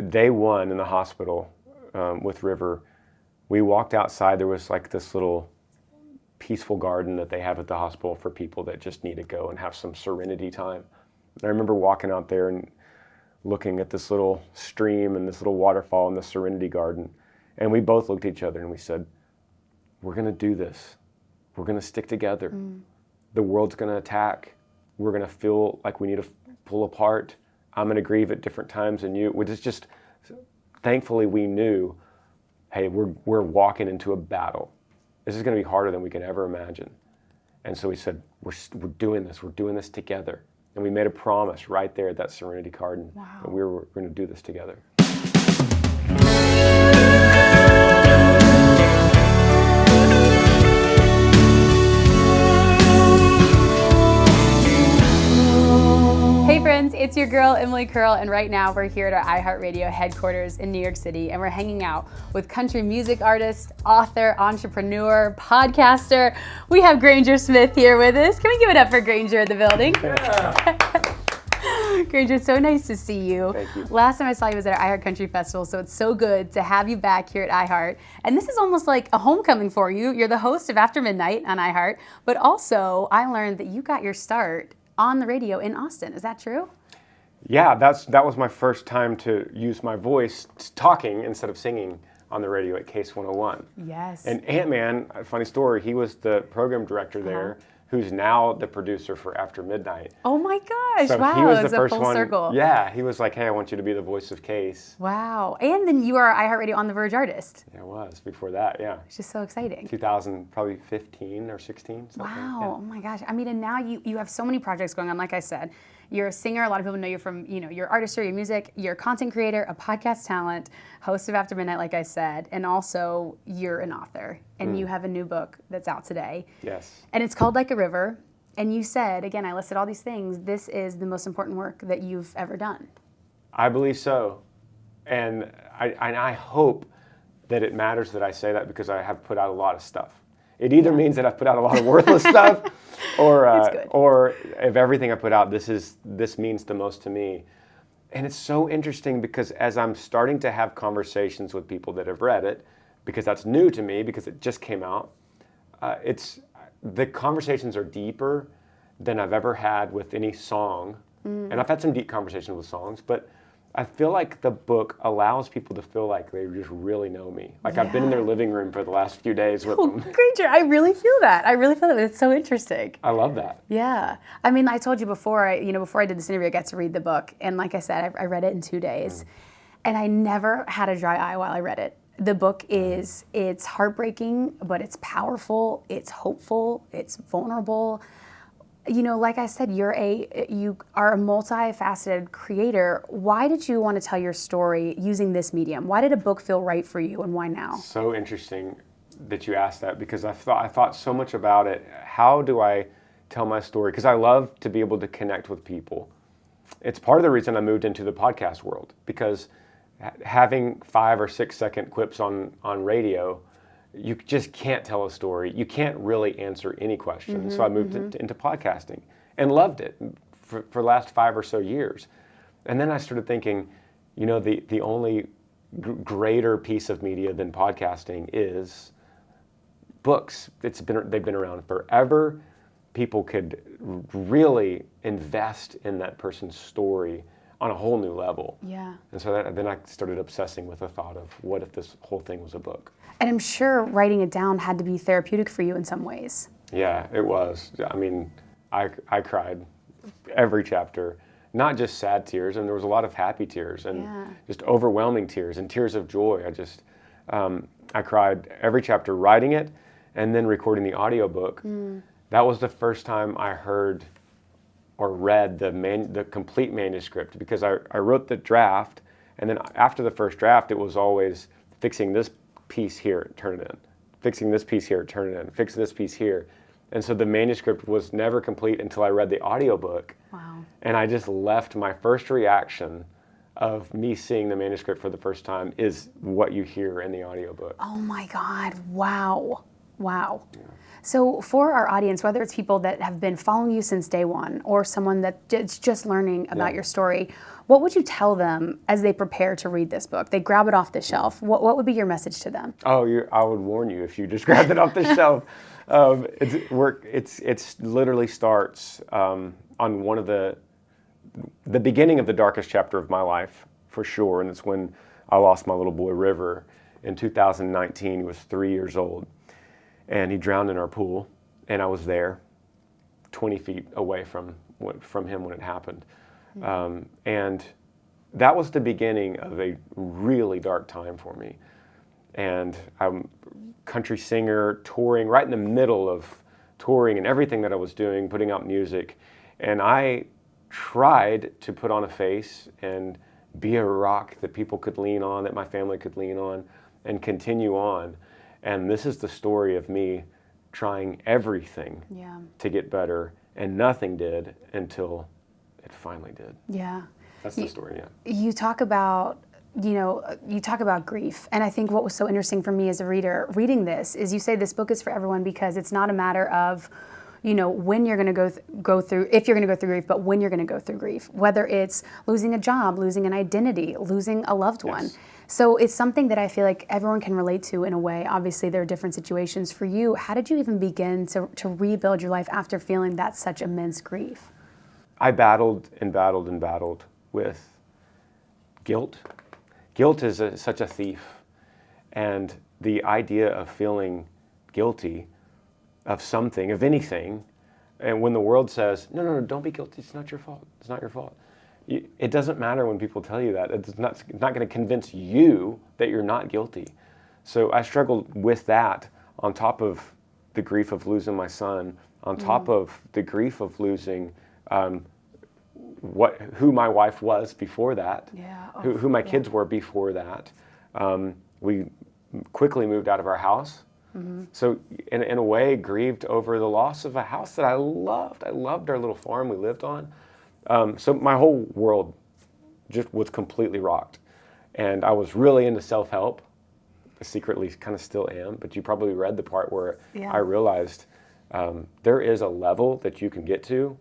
day one in the hospital with River, we walked outside. There was like this little peaceful garden that they have at the hospital for people that just need to go and have some serenity time. And I remember walking out there and looking at this little stream and this little waterfall in the Serenity Garden. And we both looked at each other and we said, we're going to do this. We're going to stick together. The world's going to attack. We're going to feel like we need to pull apart. I'm going to grieve at different times than you. Which is just, thankfully we knew, hey, we're walking into a battle. This is going to be harder than we can ever imagine. And so we said, we're doing this. We're doing this together. And we made a promise right there at that Serenity Garden that we were going to do this together. Hey friends, it's your girl Emily Curl, and right now we're here at our iHeartRadio headquarters in New York City, and we're hanging out with country music artist, author, entrepreneur, podcaster. We have Granger Smith here with us. Can we give it up for Granger in the building? Yeah. Granger, so nice to see you. Thank you. Last time I saw you was at our iHeart Country Festival, so it's so good to have you back here at iHeart. And this is almost like a homecoming for you. You're the host of After Midnight on iHeart, but also I learned that you got your start on the radio in Austin. Is that true? Yeah, that was my first time to use my voice talking instead of singing on the radio at Case 101. Yes. And Ant-Man, a funny story, he was the program director there, who's now the producer for After Midnight. Oh my gosh, So wow, he was the it's first a full one. circle. Yeah, he was like, hey, I want you to be the voice of Case. Wow, and then you are iHeartRadio On the Verge artist. Yeah, it was before that, yeah. It's just so exciting. 2000, probably 15 or 16, something. Wow, Yeah. oh my gosh. I mean, and now you have so many projects going on. Like I said, you're a singer. A lot of people know you from, your artistry, your music. You're a content creator, a podcast talent, host of After Midnight, like I said, and also you're an author. And you have a new book that's out today. Yes. And it's called Like a River. And you said, again, I listed all these things, this is the most important work that you've ever done. I believe so. And I hope that it matters that I say that because I have put out a lot of stuff. It either means that I've put out a lot of worthless stuff, or if everything I put out, this means the most to me. And it's so interesting because as I'm starting to have conversations with people that have read it, because that's new to me because it just came out, the conversations are deeper than I've ever had with any song. And I've had some deep conversations with songs, but I feel like the book allows people to feel like they just really know me. Like I've been in their living room for the last few days with them. Granger, I really feel that. It's so interesting. I love that. Yeah. I mean, I told you before I did this interview, I got to read the book. And like I said, I read it in 2 days. And I never had a dry eye while I read it. The book it's heartbreaking, but it's powerful, it's hopeful, it's vulnerable. Like I said, you are a multifaceted creator. Why did you want to tell your story using this medium? Why did a book feel right for you, and why now? So interesting that you asked that because I thought so much about it. How do I tell my story? Because I love to be able to connect with people. It's part of the reason I moved into the podcast world, because having 5 or 6 second clips on radio, you just can't tell a story. You can't really answer any questions. So I moved into podcasting and loved it for the last 5 or so years. And then I started thinking, the only greater piece of media than podcasting is books. They've been around forever. People could really invest in that person's story on a whole new level. Yeah. And so then I started obsessing with the thought of what if this whole thing was a book? And I'm sure writing it down had to be therapeutic for you in some ways. Yeah, it was. I mean, I cried every chapter, not just sad tears, and there was a lot of happy tears and just overwhelming tears and tears of joy. I cried every chapter writing it and then recording the audiobook. That was the first time I heard or read the complete manuscript, because I wrote the draft, and then after the first draft, it was always fixing this piece here, turn it in, fixing this piece here, turn it in, fix this piece here. And so the manuscript was never complete until I read the audiobook. Wow. And I just left, my first reaction of me seeing the manuscript for the first time is what you hear in the audiobook. Oh my God, wow. Wow. Yeah. So for our audience, whether it's people that have been following you since day one or someone that's just learning about your story, What would you tell them as they prepare to read this book? They grab it off the shelf. What would be your message to them? Oh, I would warn you if you just grabbed it off the shelf. It's literally starts on one of the beginning of the darkest chapter of my life, for sure, and it's when I lost my little boy River in 2019. He was 3 years old, and he drowned in our pool, and I was there, 20 feet away from him when it happened. And that was the beginning of a really dark time for me. And I'm a country singer, touring, right in the middle of touring and everything that I was doing, putting out music. And I tried to put on a face and be a rock that people could lean on, that my family could lean on, and continue on. And this is the story of me trying everything to get better, and nothing did until it finally did. Yeah. That's the story, yeah. You talk about grief. And I think what was so interesting for me as a reader reading this is you say this book is for everyone because it's not a matter of, when you're going to go through, if you're going to go through grief, but when you're going to go through grief, whether it's losing a job, losing an identity, losing a loved one. Yes. So it's something that I feel like everyone can relate to in a way. Obviously, there are different situations. For you, how did you even begin to rebuild your life after feeling that such immense grief? I battled and battled and battled with guilt. Guilt is such a thief. And the idea of feeling guilty of something, of anything, and when the world says, no, don't be guilty, it's not your fault, it's not your fault. It doesn't matter when people tell you that. It's not going to convince you that you're not guilty. So I struggled with that on top of the grief of losing my son, on top of the grief of losing who my wife was before that, who my kids were before that. We quickly moved out of our house. So in a way, grieved over the loss of a house that I loved. I loved our little farm we lived on. So my whole world just was completely rocked. And I was really into self-help. I secretly kind of still am, but you probably read the part where I realized there is a level that you can get to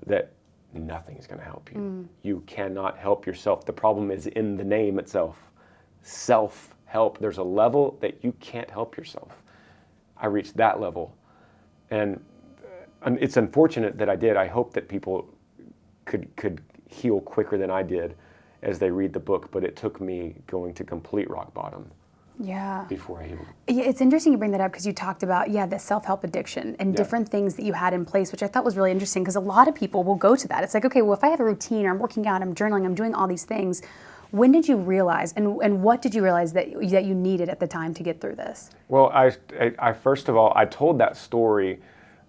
that nothing is going to help you. You cannot help yourself. The problem is in the name itself. Self-help. There's a level that you can't help yourself. I reached that level. And it's unfortunate that I did. I hope that people could heal quicker than I did as they read the book, but it took me going to complete rock bottom before I healed. Yeah, it's interesting you bring that up because you talked about, the self-help addiction and different things that you had in place, which I thought was really interesting because a lot of people will go to that. It's like, okay, well, if I have a routine or I'm working out, I'm journaling, I'm doing all these things, when did you realize, and what did you realize that you needed at the time to get through this? Well, I first of all, I told that story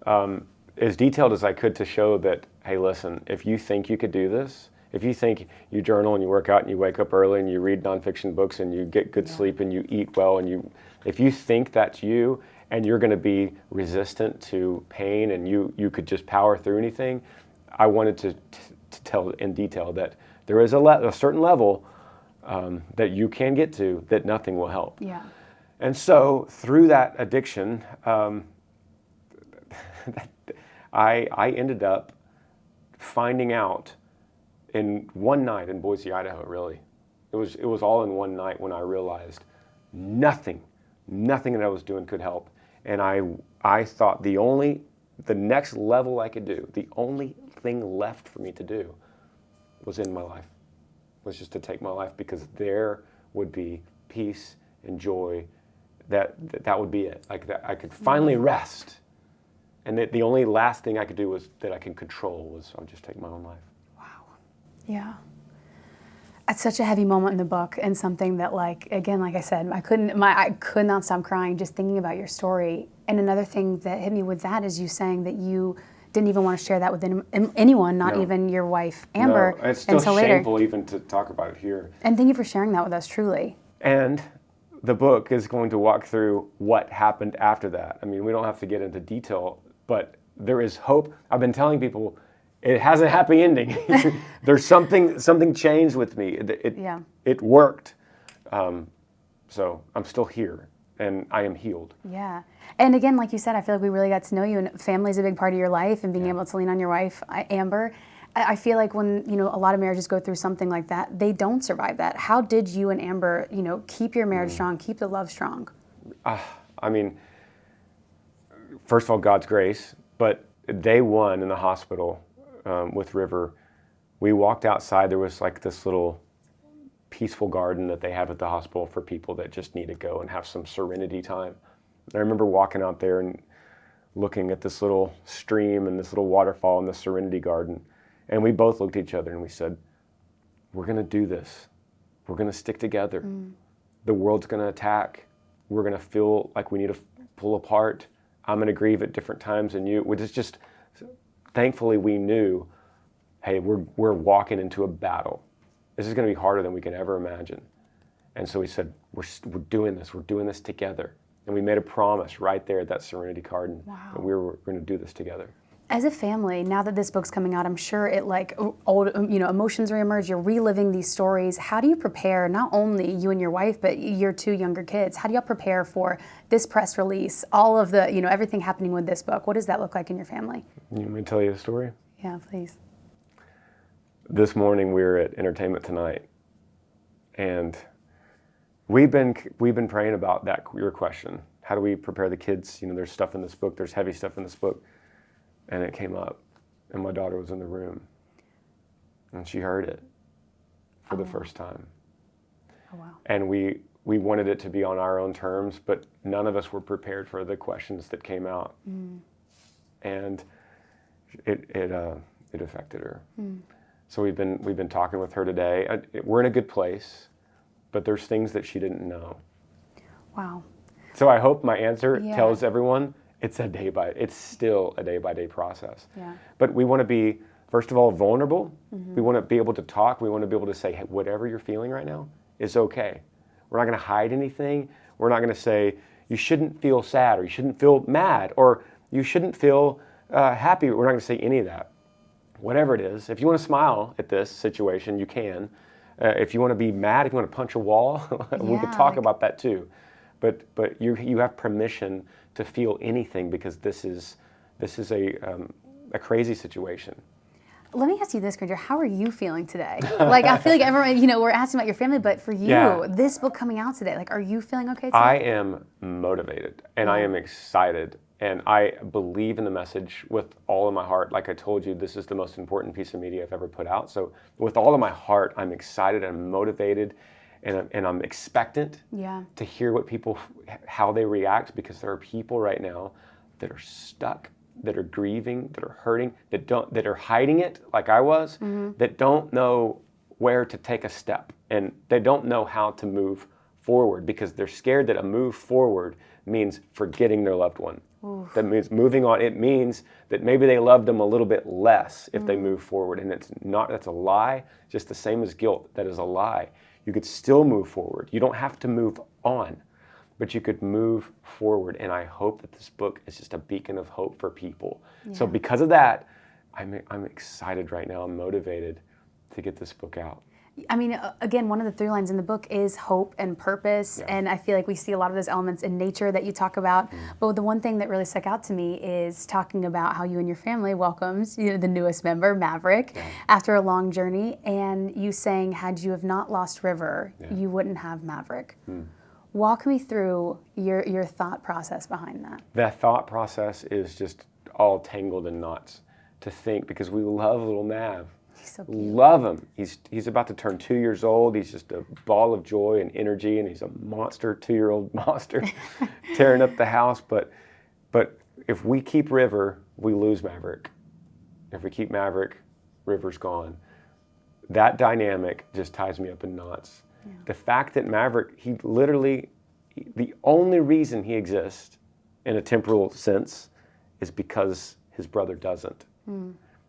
as detailed as I could to show that, hey, listen, if you think you could do this, if you think you journal and you work out and you wake up early and you read nonfiction books and you get good sleep and you eat well and if you think that's you and you're going to be resistant to pain and you could just power through anything, I wanted to tell in detail that there is a certain level that you can get to that nothing will help. Yeah. And so through that addiction, I ended up finding out in one night in Boise, Idaho, really. It was all in one night when I realized nothing that I was doing could help. And I thought the next level I could do, the only thing left for me to do was in my life, was just to take my life, because there would be peace and joy, that would be it. Like that I could finally rest. And that the only last thing I could do was that I can control was I'll just take my own life. Wow. Yeah. It's such a heavy moment in the book, and something that, like I said, I could not stop crying just thinking about your story. And another thing that hit me with that is you saying that you didn't even want to share that with anyone, not even your wife, Amber, no, it's still until later. Shameful even to talk about it here. And thank you for sharing that with us, truly. And the book is going to walk through what happened after that. I mean, we don't have to get into detail, but there is hope. I've been telling people it has a happy ending. There's something changed with me. It worked. So I'm still here, and I am healed. Yeah. And again, like you said, I feel like we really got to know you, and family's a big part of your life, and being able to lean on your wife, Amber. I feel like when, a lot of marriages go through something like that, they don't survive that. How did you and Amber, keep your marriage strong, keep the love strong? I mean, first of all, God's grace, but day one in the hospital with River, we walked outside. There was like this little peaceful garden that they have at the hospital for people that just need to go and have some serenity time. I remember walking out there and looking at this little stream and this little waterfall in the Serenity Garden. And we both looked at each other and we said, we're going to do this. We're going to stick together. The world's going to attack. We're going to feel like we need to pull apart. I'm going to grieve at different times than you. Which is just, thankfully we knew, hey, we're walking into a battle. This is going to be harder than we can ever imagine. And so we said, we're doing this. We're doing this together. And we made a promise right there at that Serenity Garden. Wow. And we were going to do this together. As a family, now that this book's coming out, I'm sure it old, emotions reemerge. You're reliving these stories. How do you prepare, not only you and your wife, but your two younger kids? How do y'all prepare for this press release, all of the, everything happening with this book? What does that look like in your family? You want me to tell you a story? Yeah, please. This morning we were at Entertainment Tonight, and we've been praying about your question. How do we prepare the kids? There's stuff in this book. There's heavy stuff in this book. And it came up, and my daughter was in the room, and she heard it for the first time. Oh, wow. And we wanted it to be on our own terms, but none of us were prepared for the questions that came out. And it affected her. So we've been talking with her today. We're in a good place, but there's things that she didn't know. Wow. So I hope my answer tells everyone it's still a day-by-day process. Yeah. But we want to be, first of all, vulnerable. We want to be able to talk. We want to be able to say, hey, whatever you're feeling right now is okay. We're not going to hide anything. We're not going to say, you shouldn't feel sad, or you shouldn't feel mad, or you shouldn't feel happy. We're not going to say any of that. Whatever it is, if you want to smile at this situation, you can. If you want to be mad, if you want to punch a wall, we could talk about that too. But you have permission to feel anything, because this is a crazy situation. Let me ask you this, Granger. How are you feeling today? I feel like everyone, we're asking about your family, but for you, this book coming out today, are you feeling okay today? I am motivated, and I am excited, and I believe in the message with all of my heart. Like I told you, this is the most important piece of media I've ever put out. So with all of my heart, I'm excited, I'm motivated, and I'm expectant to hear what people, how they react, because there are people right now that are stuck, that are grieving, that are hurting, that are hiding it like I was, that don't know where to take a step, and they don't know how to move forward, because they're scared that a move forward means forgetting their loved one. Oof. That means moving on. It means that maybe they loved them a little bit less if they move forward, and that's a lie, just the same as guilt. That is a lie. You could still move forward. You don't have to move on, but you could move forward. And I hope that this book is just a beacon of hope for people. Yeah. So because of that, I'm excited right now. I'm motivated to get this book out. I mean, again, one of the through lines in the book is hope and purpose, and I feel like we see a lot of those elements in nature that you talk about. But the one thing that really stuck out to me is talking about how you and your family welcomed the newest member, Maverick, after a long journey, and you saying, had you have not lost River, you wouldn't have Maverick. Walk me through your thought process behind that. That thought process is just all tangled in knots to think, because we love little Mav. He's so cute. Love him. He's about to turn 2 years old. He's just a ball of joy and energy, and he's a monster, 2-year-old monster, tearing up the house. But if we keep River, we lose Maverick. If we keep Maverick, River's gone. That dynamic just ties me up in knots. Yeah. The fact that Maverick, the only reason he exists in a temporal sense is because his brother doesn't.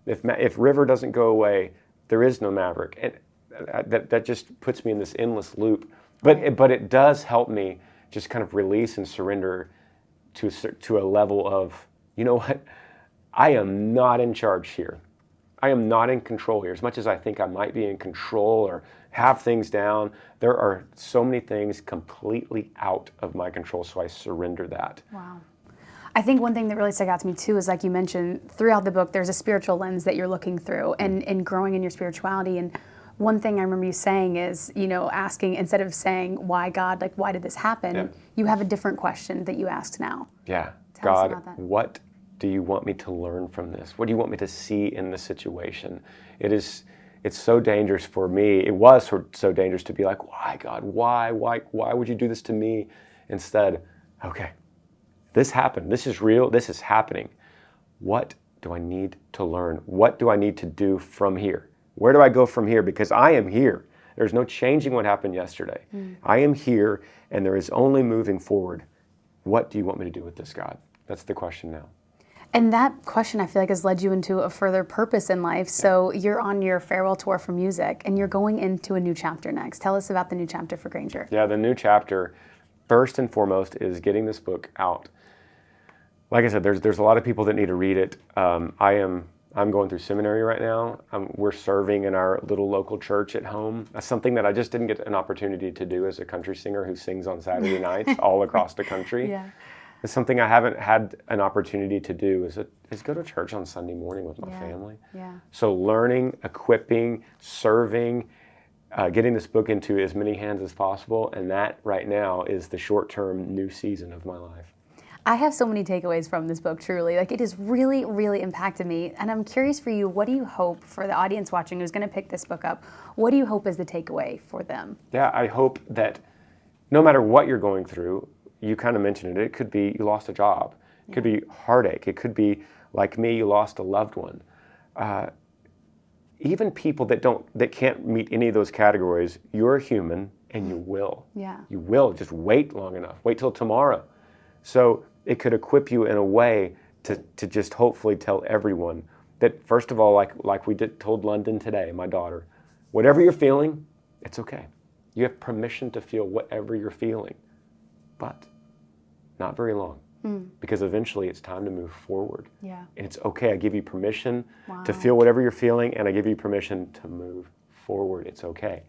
If River doesn't go away, there is no Maverick, and that just puts me in this endless loop. But it does help me just kind of release and surrender to a level of, you know what, I am not in charge here. I am not in control here. As much as I think I might be in control or have things down, there are so many things completely out of my control. So I surrender that. Wow. I think one thing that really stuck out to me too is, like you mentioned, throughout the book, there's a spiritual lens that you're looking through and growing in your spirituality. And one thing I remember you saying is, asking, instead of saying, why God, like, why did this happen? You have a different question that you asked now. Yeah. Tell us God, about that. what do you want me to learn from this? What do you want me to see in this situation? It's so dangerous for me. It was so dangerous to be like, why, God? Why would you do this to me? Instead, okay, this happened. This is real. This is happening. What do I need to learn? What do I need to do from here? Where do I go from here? Because I am here. There's no changing what happened yesterday. I am here, and there is only moving forward. What do you want me to do with this, God? That's the question now. And that question, I feel like, has led you into a further purpose in life. So you're on your farewell tour for music, and you're going into a new chapter next. Tell us about the new chapter for Granger. Yeah, the new chapter, first and foremost, is getting this book out. Like I said, there's a lot of people that need to read it. I'm going through seminary right now. We're serving in our little local church at home. That's something that I just didn't get an opportunity to do as a country singer who sings on Saturday nights all across the country. Yeah. It's something I haven't had an opportunity to do is go to church on Sunday morning with my family. Yeah. So learning, equipping, serving, getting this book into as many hands as possible, and that right now is the short-term new season of my life. I have so many takeaways from this book, truly. Like, it has really, really impacted me. And I'm curious for you, what do you hope for the audience watching who's going to pick this book up? What do you hope is the takeaway for them? Yeah, I hope that no matter what you're going through, you kind of mentioned it, it could be you lost a job. It could be heartache. It could be, like me, you lost a loved one. Even people that can't meet any of those categories, you're human and you will. Yeah. You will. Just wait long enough. Wait till tomorrow. So it could equip you in a way to just hopefully tell everyone that, first of all, like we told London today, my daughter, whatever you're feeling, it's okay. You have permission to feel whatever you're feeling, but not very long, because eventually it's time to move forward. Yeah. And it's okay. I give you permission to feel whatever you're feeling, and I give you permission to move forward. It's okay.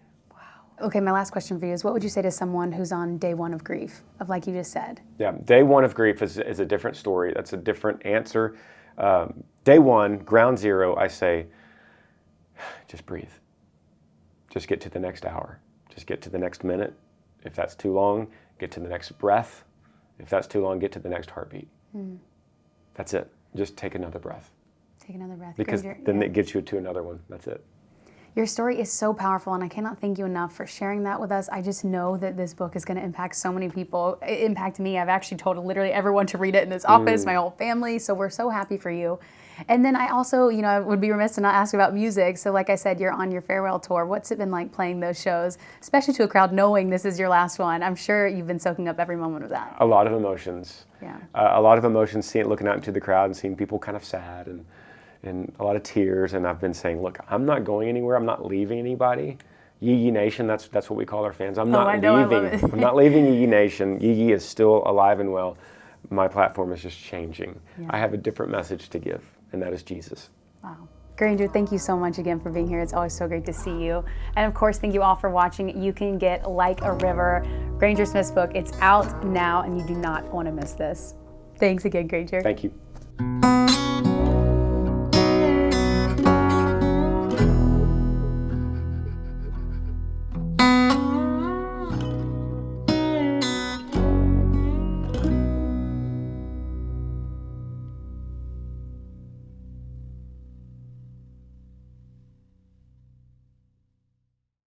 Okay, my last question for you is, what would you say to someone who's on day one of grief, of like you just said? Yeah, day one of grief is a different story. That's a different answer. Day one, ground zero, I say, just breathe. Just get to the next hour. Just get to the next minute. If that's too long, get to the next breath. If that's too long, get to the next heartbeat. That's it. Just take another breath. Take another breath. Because Granger, then it gets you to another one. That's it. Your story is so powerful, and I cannot thank you enough for sharing that with us. I just know that this book is going to impact so many people. It impacted me. I've actually told literally everyone to read it in this office, my whole family, so we're so happy for you. And then I also, I would be remiss to not ask about music. So like I said, you're on your farewell tour. What's it been like playing those shows, especially to a crowd knowing this is your last one? I'm sure you've been soaking up every moment of that. A lot of emotions. Yeah. A lot of emotions, looking out into the crowd and seeing people kind of sad and a lot of tears, and I've been saying, look, I'm not going anywhere. I'm not leaving anybody. Yee Nation, that's what we call our fans. I'm not leaving. I love it. I'm not leaving Yee Nation. Yee is still alive and well. My platform is just changing. Yeah. I have a different message to give, and that is Jesus. Wow. Granger, thank you so much again for being here. It's always so great to see you. And of course, thank you all for watching. You can get Like a River, Granger Smith's book. It's out now, and you do not want to miss this. Thanks again, Granger. Thank you.